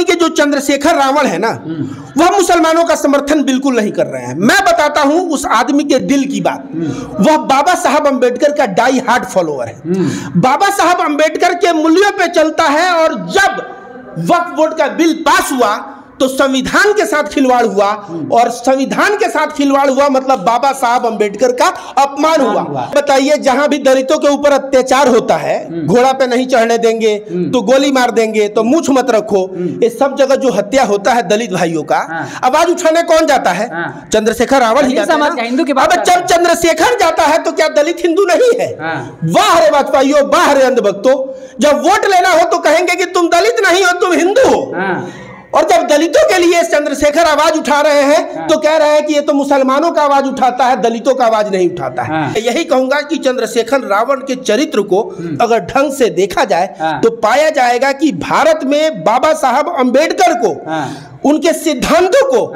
आदमी के जो चंद्रशेखर रावण है ना, वह मुसलमानों का समर्थन बिल्कुल नहीं कर रहे हैं। मैं बताता हूं उस आदमी के दिल की बात। वह बाबा साहब अंबेडकर का डाई हार्ड फॉलोअर है। बाबा साहब अंबेडकर के मूल्यों पे चलता है, और जब वक्फ बोर्ड का बिल पास हुआ तो संविधान के साथ खिलवाड़ हुआ, और संविधान के साथ खिलवाड़ हुआ मतलब बाबा साहब अंबेडकर का अपमान हुआ। बताइए, जहां भी दलितों के ऊपर अत्याचार होता है, घोड़ा पे नहीं चढ़ने देंगे तो गोली मार देंगे, तो मूछ मत रखो, ये सब जगह जो हत्या होता है दलित भाइयों का, आवाज उठाने कौन जाता है? चंद्रशेखर रावण ही जाता है। हिंदू की बात, जब चंद्रशेखर जाता है तो क्या दलित हिंदू नहीं है? वाह रे वाजपेयी, वाह रे अंधभक्तों, जब वोट लेना हो तो कहेंगे कि तुम दलित नहीं हो, तुम हिंदू हो, और जब दलितों के लिए चंद्रशेखर आवाज उठा रहे हैं तो कह रहे हैं कि ये तो मुसलमानों का आवाज उठाता है, दलितों का आवाज नहीं उठाता है। यही कहूंगा कि चंद्रशेखर रावण के चरित्र को अगर ढंग से देखा जाए तो पाया जाएगा कि भारत में बाबा साहब अंबेडकर को, उनके सिद्धांतों को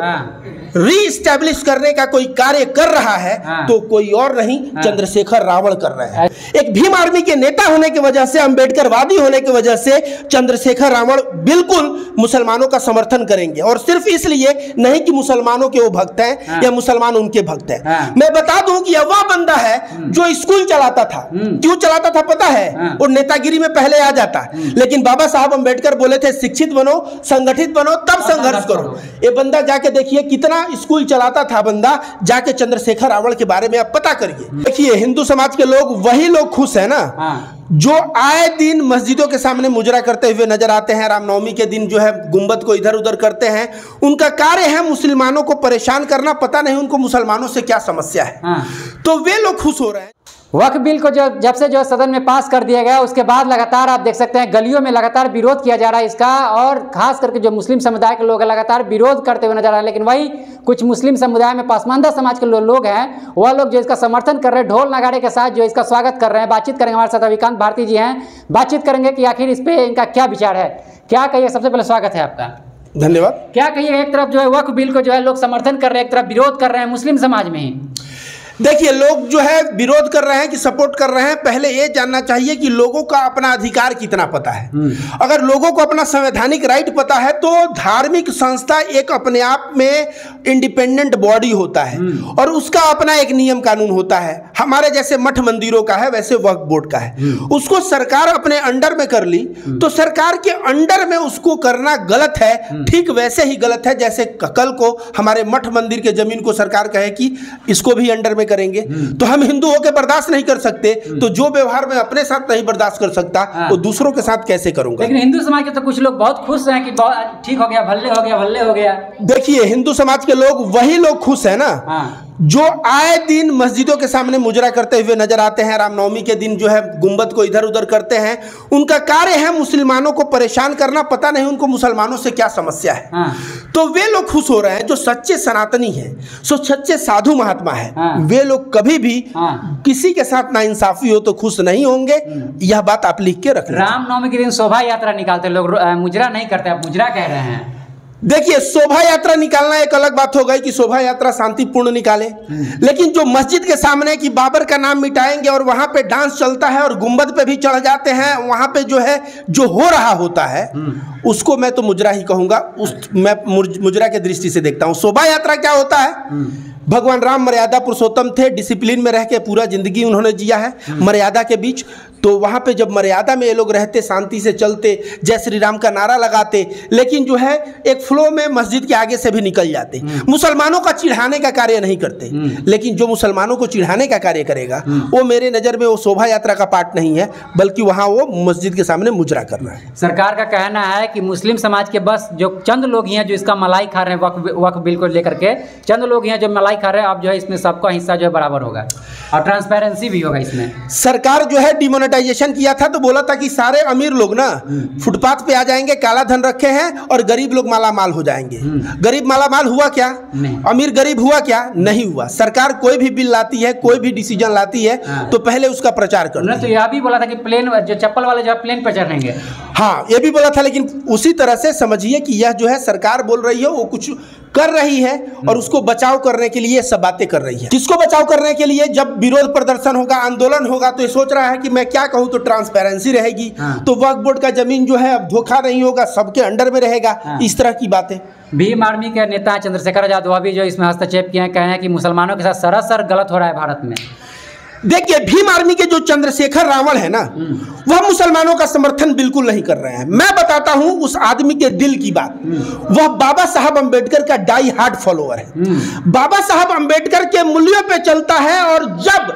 रीस्टैब्लिश करने का कोई कार्य कर रहा है तो कोई और नहीं, चंद्रशेखर रावण कर रहे हैं। एक भीम आर्मी के नेता होने की वजह से, अंबेडकरवादी होने की वजह से चंद्रशेखर रावण बिल्कुल मुसलमानों का समर्थन करेंगे, और सिर्फ इसलिए नहीं कि मुसलमानों के वो भक्त हैं या मुसलमान उनके भक्त हैं। मैं बता दूं कि वह बंदा है जो स्कूल चलाता था। क्यों चलाता था पता है? वो नेतागिरी में पहले आ जाता, लेकिन बाबा साहब अंबेडकर बोले थे शिक्षित बनो, संगठित बनो, तब संघर्ष करो। ये बंदा जाके देखिए कितना स्कूल चलाता था बंदा, जाके चंद्रशेखर रावण के बारे में आप पता करिए। देखिए, हिंदू समाज के लोग, वही लोग खुश है ना जो आए दिन मस्जिदों के सामने मुजरा करते हुए नजर आते हैं, रामनवमी के दिन जो है गुंबद को इधर उधर करते हैं। उनका कार्य है मुसलमानों को परेशान करना, पता नहीं उनको मुसलमानों से क्या समस्या है, तो वे लोग खुश हो रहे हैं। वक्फ बिल को जब से सदन में पास कर दिया गया, उसके बाद लगातार आप देख सकते हैं गलियों में लगातार विरोध किया जा रहा है इसका, और खास करके जो मुस्लिम समुदाय के लोग हैं लगातार विरोध करते हुए नजर आ रहे हैं। लेकिन वही कुछ मुस्लिम समुदाय में पासमानदा समाज के लोग हैं, वह लोग जो इसका समर्थन कर रहे हैं, ढोल नगाड़े के साथ जो इसका स्वागत कर रहे हैं। बातचीत करेंगे, हमारे साथ अविकांत भारती जी हैं, बातचीत करेंगे कि आखिर इस पे इनका क्या विचार है, क्या कहिए। सबसे पहले स्वागत है आपका। धन्यवाद। क्या कहिए, एक तरफ जो है वक्फ बिल को जो है लोग समर्थन कर रहे हैं, एक तरफ विरोध कर रहे हैं मुस्लिम समाज में ही। देखिए, लोग जो है विरोध कर रहे हैं कि सपोर्ट कर रहे हैं, पहले ये जानना चाहिए कि लोगों का अपना अधिकार कितना पता है। अगर लोगों को अपना संवैधानिक राइट पता है तो धार्मिक संस्था एक अपने आप में इंडिपेंडेंट बॉडी होता है, और उसका अपना एक नियम कानून होता है। हमारे जैसे मठ मंदिरों का है, वैसे वक्फ बोर्ड का है। उसको सरकार अपने अंडर में कर ली तो सरकार के अंडर में उसको करना गलत है, ठीक वैसे ही गलत है जैसे कल को हमारे मठ मंदिर के जमीन को सरकार कहे कि इसको भी अंडर में करेंगे। तो हम हिंदू होकर बर्दाश्त नहीं कर सकते, तो जो व्यवहार में अपने साथ नहीं बर्दाश्त कर सकता वो दूसरों के साथ कैसे करूंगा। लेकिन हिंदू समाज के तो कुछ लोग बहुत खुश हैं कि ठीक हो गया, भल्ले हो गया, भल्ले हो गया। देखिए, हिंदू समाज के लोग, वही लोग खुश है ना जो आए दिन मस्जिदों के सामने मुजरा करते हुए नजर आते हैं, रामनवमी के दिन जो है गुंबद को इधर उधर करते हैं। उनका कार्य है मुसलमानों को परेशान करना, पता नहीं उनको मुसलमानों से क्या समस्या है, तो वे लोग खुश हो रहे हैं। जो सच्चे सनातनी हैं, जो सच्चे साधु महात्मा है, वे लोग कभी भी किसी के साथ नाइंसाफी हो तो खुश नहीं होंगे। यह बात आप लिख के रखना। रामनवमी के दिन शोभा यात्रा निकालते लोग, मुजरा नहीं करते, आप मुजरा कह रहे हैं। देखिए, शोभा यात्रा निकालना एक अलग बात हो गई कि शोभा यात्रा शांतिपूर्ण निकाले, लेकिन जो मस्जिद के सामने कि बाबर का नाम मिटाएंगे और वहां पे डांस चलता है और गुंबद पे भी चढ़ जाते हैं, वहां पे जो है जो हो रहा होता है उसको मैं तो मुजरा ही कहूंगा। मैं मुजरा के दृष्टि से देखता हूं। शोभा यात्रा क्या होता है? भगवान राम मर्यादा पुरुषोत्तम थे, डिसिप्लिन में रह के पूरा जिंदगी उन्होंने जिया है मर्यादा के बीच। तो वहाँ पे जब मर्यादा में ये लोग रहते, शांति से चलते, जय श्री राम का नारा लगाते, लेकिन जो है एक फ्लो में मस्जिद के आगे से भी निकल जाते। मुसलमानों का चिढ़ाने का कार्य नहीं करते, लेकिन जो मुसलमानों को चिढ़ाने का कार्य करेगा वो मेरे नज़र में वो शोभा यात्रा का पार्ट नहीं है, बल्कि वहाँ वो मस्जिद के सामने मुजरा करना है। सरकार का कहना है कि मुस्लिम समाज के बस जो चंद लोग ही हैं जो इसका मलाई खा रहे हैं, वक्फ बिल को लेकर के चंद लोग हैं जो मलाई खा रहे हैं। अब जो है इसमें सबका हिस्सा जो है बराबर होगा और ट्रांसपेरेंसी भी होगा इसमें। सरकार जो है डिमोनेटाइजेशन किया था तो बोला था कि सारे अमीर लोग ना फुटपाथ पे आ जाएंगे, काला धन रखे हैं, और गरीब लोग माला माल हो जाएंगे। गरीब माला माल हुआ क्या? अमीर गरीब हुआ क्या? नहीं हुआ। सरकार कोई भी बिल लाती है, कोई भी डिसीजन लाती है तो पहले उसका प्रचार करती है। तो यह भी बोला था कि प्लेन जो चप्पल वाले जो है प्लेन पे चढ़ेंगे। हाँ, ये भी बोला था, लेकिन उसी तरह से समझिए कि यह जो है सरकार बोल रही है वो कुछ कर रही है और उसको बचाव करने के लिए सब बातें कर रही है। किसको बचाव करने के लिए? जब विरोध प्रदर्शन होगा, आंदोलन होगा, तो ये सोच रहा है कि मैं क्या कहूं तो ट्रांसपेरेंसी रहेगी, तो वक्फ बोर्ड का जमीन जो है अब धोखा नहीं होगा, सबके अंडर में रहेगा, इस तरह की बातें। भीम आर्मी के नेता चंद्रशेखर आजाद वह भी जो इसमें हस्तक्षेप किए हैं, कहे हैं कि मुसलमानों के साथ सरासर गलत हो रहा है भारत में। देखिए, भीम आर्मी के जो चंद्रशेखर रावण है ना, वह मुसलमानों का समर्थन बिल्कुल नहीं कर रहे हैं। मैं बताता हूं उस आदमी के दिल की बात। वह बाबा साहब अंबेडकर का डाई हार्ड फॉलोअर है। बाबा साहब अंबेडकर के मूल्यों पे चलता है, और जब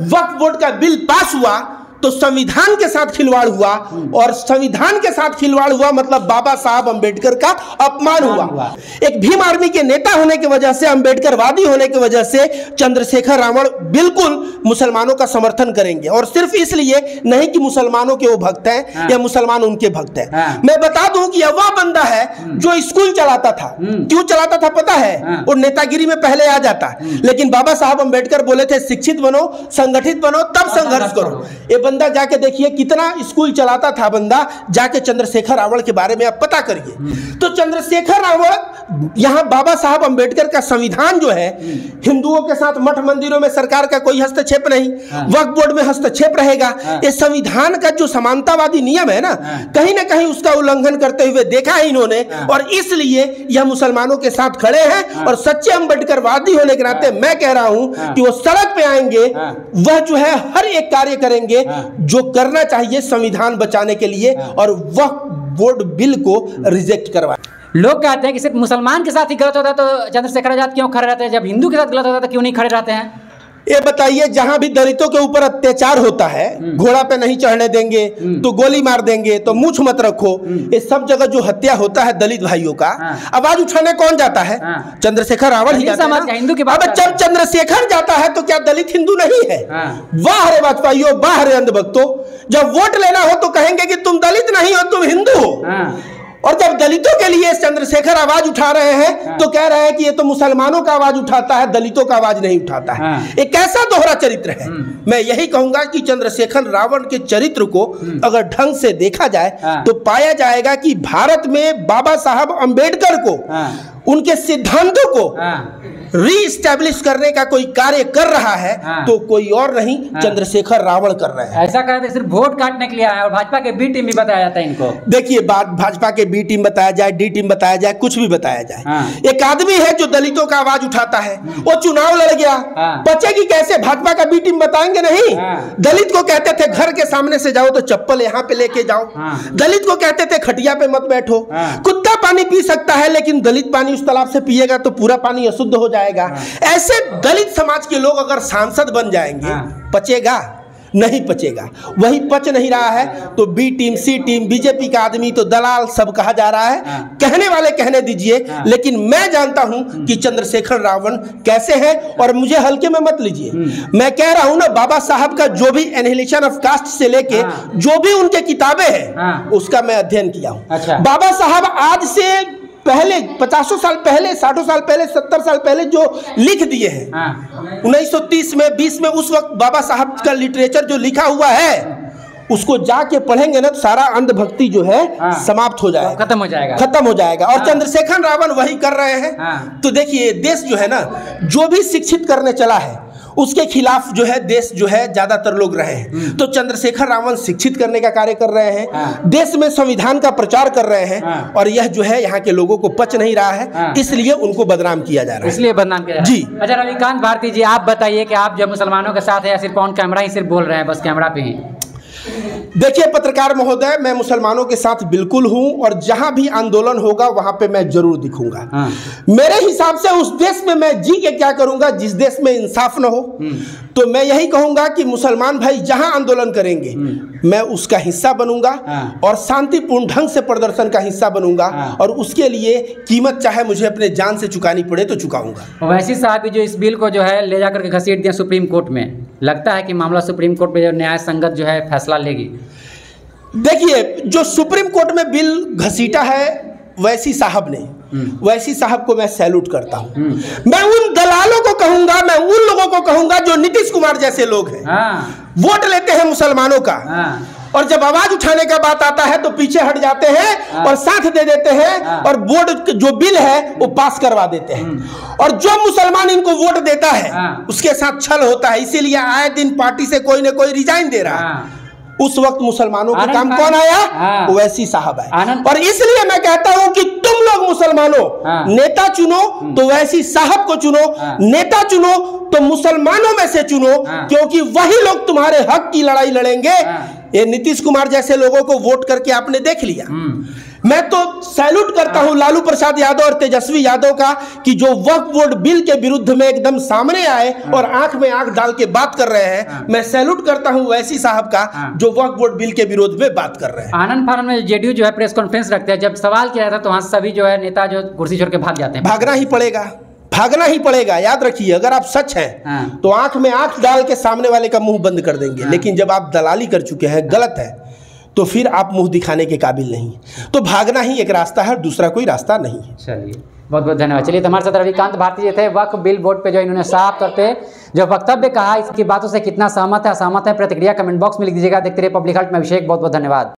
वक्फ बोर्ड का बिल पास हुआ तो संविधान के साथ खिलवाड़ हुआ, और संविधान के साथ खिलवाड़ हुआ मतलब बाबा साहब अंबेडकर का अपमान हुआ। एक भीम आर्मी के नेता होने की वजह से, अंबेडकरवादी होने की वजह से चंद्रशेखर रावण बिल्कुल मुसलमानों का समर्थन करेंगे, और सिर्फ इसलिए नहीं कि मुसलमानों के वो भक्त हैं या मुसलमान उनके भक्त हैं। मैं बता दूं कि वह बंदा है जो स्कूल चलाता था। क्यों चलाता था पता है? वो नेतागिरी में पहले आ जाता, लेकिन बाबा साहब अंबेडकर बोले थे शिक्षित बनो, संगठित बनो, तब संघर्ष करो। बंदा जाके देखिए कितना स्कूल चलाता था बंदा, जाके चंद्रशेखर रावण के बारे में आप पता करिए। तो चंद्रशेखर रावण यहां बाबा साहब अंबेडकर का संविधान जो है, हिंदुओं के साथ मठ मंदिरों में सरकार का कोई हस्तक्षेप नहीं, वक्फ बोर्ड में हस्तक्षेप रहेगा। ये संविधान का जो समानतावादी नियम है ना, कहीं ना कहीं उसका उल्लंघन करते हुए देखा है इन्होंने, और इसलिए यह मुसलमानों के साथ खड़े हैं। और सच्चे अंबेडकरवादी होने के नाते मैं कह रहा हूं कि वो सड़क पे आएंगे, वह जो है हर एक कार्य करेंगे जो करना चाहिए संविधान बचाने के लिए, और वक्फ बोर्ड बिल को रिजेक्ट करवाए। लोग कहते हैं कि सिर्फ मुसलमान के साथ ही गलत होता है तो चंद्रशेखर आजाद क्यों खड़े रहते हैं, जब हिंदू के साथ गलत होता है तो क्यों नहीं खड़े रहते हैं? ये बताइए, जहां भी दलितों के ऊपर अत्याचार होता है, घोड़ा पे नहीं चढ़ने देंगे तो गोली मार देंगे, तो मूंछ मत रखो, ये सब जगह जो हत्या होता है दलित भाइयों का, आवाज उठाने कौन जाता है? चंद्रशेखर रावण ही जाता है। हिंदू की बात, जब चंद्रशेखर जाता है तो क्या दलित हिंदू नहीं है? वाह रे वाजपेयी, वाह रे अंधभक्तों, जब वोट लेना हो तो कहेंगे कि तुम दलित नहीं हो, तुम हिंदू हो, और जब दलितों के लिए चंद्रशेखर आवाज उठा रहे हैं तो कह रहे हैं कि ये तो मुसलमानों का आवाज उठाता है, दलितों का आवाज नहीं उठाता है। एक कैसा दोहरा चरित्र है। मैं यही कहूंगा कि चंद्रशेखर रावण के चरित्र को अगर ढंग से देखा जाए तो पाया जाएगा कि भारत में बाबा साहब अंबेडकर को, उनके सिद्धांतों को रीस्टैब्लिश करने का कोई कार्य कर रहा है तो कोई और नहीं, चंद्रशेखर रावण कर रहे हैं। ऐसा कहते सिर्फ वोट काटने के लिए आया, और भाजपा के बी टीम भी बताया जाता है इनको। देखिए, बात भाजपा के बी टीम बताया जाए, डी टीम बताया जाए, कुछ भी बताया जाए, एक आदमी है जो दलितों का आवाज उठाता है, वो चुनाव लड़ गया, बचेगी कैसे? भाजपा का बी टीम बताएंगे नहीं। दलित को कहते थे घर के सामने से जाओ तो चप्पल यहाँ पे लेके जाओ, दलित को कहते थे खटिया पे मत बैठो, कुत्ता पानी पी सकता है लेकिन दलित पानी उस तालाब से पिएगा तो पूरा पानी अशुद्ध हो जाएगा। ऐसे दलित समाज के लोग अगर सांसद बन जाएंगे, पचेगा? नहीं पचेगा। वही पच नहीं रहा है तो बी टीम, सी टीम, बीजेपी का आदमी तो दलाल सब कहा जा रहा है। कहने वाले कहने दीजिए, लेकिन मैं जानता हूं कि चंद्रशेखर रावण कैसे हैं, और मुझे हल्के में मत लीजिए। मैं कह रहा हूं ना, बाबा साहब का जो भी एनिहिलेशन ऑफ कास्ट से लेके जो भी उनके किताबें हैं उसका मैं अध्ययन किया हूं। बाबा साहब आज से पहले 50 साल पहले, 60 साल पहले, 70 साल पहले जो लिख दिए हैं 1930 में, 20 में, उस वक्त बाबा साहब का लिटरेचर जो लिखा हुआ है उसको जाके पढ़ेंगे ना तो सारा अंधभक्ति जो है समाप्त हो जाएगा, खत्म हो जाएगा, खत्म हो जाएगा। और चंद्रशेखर रावण वही कर रहे हैं। तो देखिए, देश जो है ना, जो भी शिक्षित करने चला है उसके खिलाफ जो है देश जो है ज्यादातर लोग रहे हैं। तो चंद्रशेखर रावण शिक्षित करने का कार्य कर रहे हैं, देश में संविधान का प्रचार कर रहे हैं, और यह जो है यहाँ के लोगों को पच नहीं रहा है, इसलिए उनको बदनाम किया जा रहा है। इसलिए बदनाम किया जा रहा है। जी। अच्छा, रविकांत भारती जी, आप बताइए कि आप जब मुसलमानों के साथ है या सिर्फ ऑन कैमरा ही सिर्फ बोल रहे हैं, बस कैमरा पे ही? देखिए पत्रकार महोदय, मैं मुसलमानों के साथ बिल्कुल हूं, और जहां भी आंदोलन होगा वहां पे मैं जरूर दिखूंगा। मेरे हिसाब से उस देश में मैं जी के क्या करूंगा जिस देश में इंसाफ न हो। तो मैं यही कहूंगा कि मुसलमान भाई जहां आंदोलन करेंगे मैं उसका हिस्सा बनूंगा, और शांतिपूर्ण ढंग से प्रदर्शन का हिस्सा बनूंगा, और उसके लिए कीमत चाहे मुझे अपने जान से चुकानी पड़े तो चुकाऊंगा। वैसी साहब भी जो इस बिल को जो है ले जाकर के घसीट दिया सुप्रीम कोर्ट में, लगता है कि मामला सुप्रीम कोर्ट में जो न्याय संगत जो है फैसला लेगी? देखिए, जो सुप्रीम कोर्ट में बिल घसीटा है वैसी साहब ने, वैसी साहब को मैं सैल्यूट करता हूं। मैं उन दलालों को कहूंगा, मैं उन लोगों को कहूंगा जो नीतीश कुमार जैसे लोग हैं, वोट लेते हैं मुसलमानों का, और जब आवाज उठाने का बात आता है तो पीछे हट जाते हैं और साथ दे देते हैं और वोट जो बिल है वो पास करवा देते हैं। और जो मुसलमान इनको वोट देता है उसके साथ छल होता है, इसीलिए आए दिन पार्टी से कोई ना कोई रिजाइन दे रहा है। उस वक्त मुसलमानों के काम कौन आया? ओवैसी साहब आए। और इसलिए मैं कहता हूं कि तुम लोग मुसलमानों नेता चुनो तो ओवैसी साहब को चुनो, नेता चुनो तो मुसलमानों में से चुनो, क्योंकि वही लोग तुम्हारे हक की लड़ाई लड़ेंगे। ये नीतीश कुमार जैसे लोगों को वोट करके आपने देख लिया। मैं तो सैल्यूट करता हूं लालू प्रसाद यादव और तेजस्वी यादव का कि जो वक्फ बोर्ड बिल के विरुद्ध में एकदम सामने आए और आंख में आंख डाल के बात कर रहे हैं। मैं सैल्यूट करता हूं वैसी साहब का जो वक्फ बोर्ड बिल के विरोध में बात कर रहे हैं। आनंद फानंद में जेडीयू जो है प्रेस कॉन्फ्रेंस रखते हैं, जब सवाल किया था तो वहां सभी जो है नेता जो कुर्सी छोड़ के भाग जाते हैं। भागना ही पड़ेगा, भागना ही पड़ेगा। याद रखिए, अगर आप सच हैं तो आंख में आंख डाल के सामने वाले का मुंह बंद कर देंगे, लेकिन जब आप दलाली कर चुके हैं, गलत है, तो फिर आप मुंह दिखाने के काबिल नहीं। तो भागना ही एक रास्ता है, दूसरा कोई रास्ता नहीं है। चलिए, बहुत बहुत धन्यवाद। चलिए, तो हमारे साथ रविकांत भारती जी थे। वक्फ बिल बोर्ड पे जो इन्होंने साफ तौर पे जो वक्तव्य कहा, इसकी बातों से कितना सहमत है असहमत है, प्रतिक्रिया कमेंट बॉक्स में लिख दीजिएगा। देखते रहिए पब्लिक हर्ट में। अभिषेक, बहुत बहुत धन्यवाद।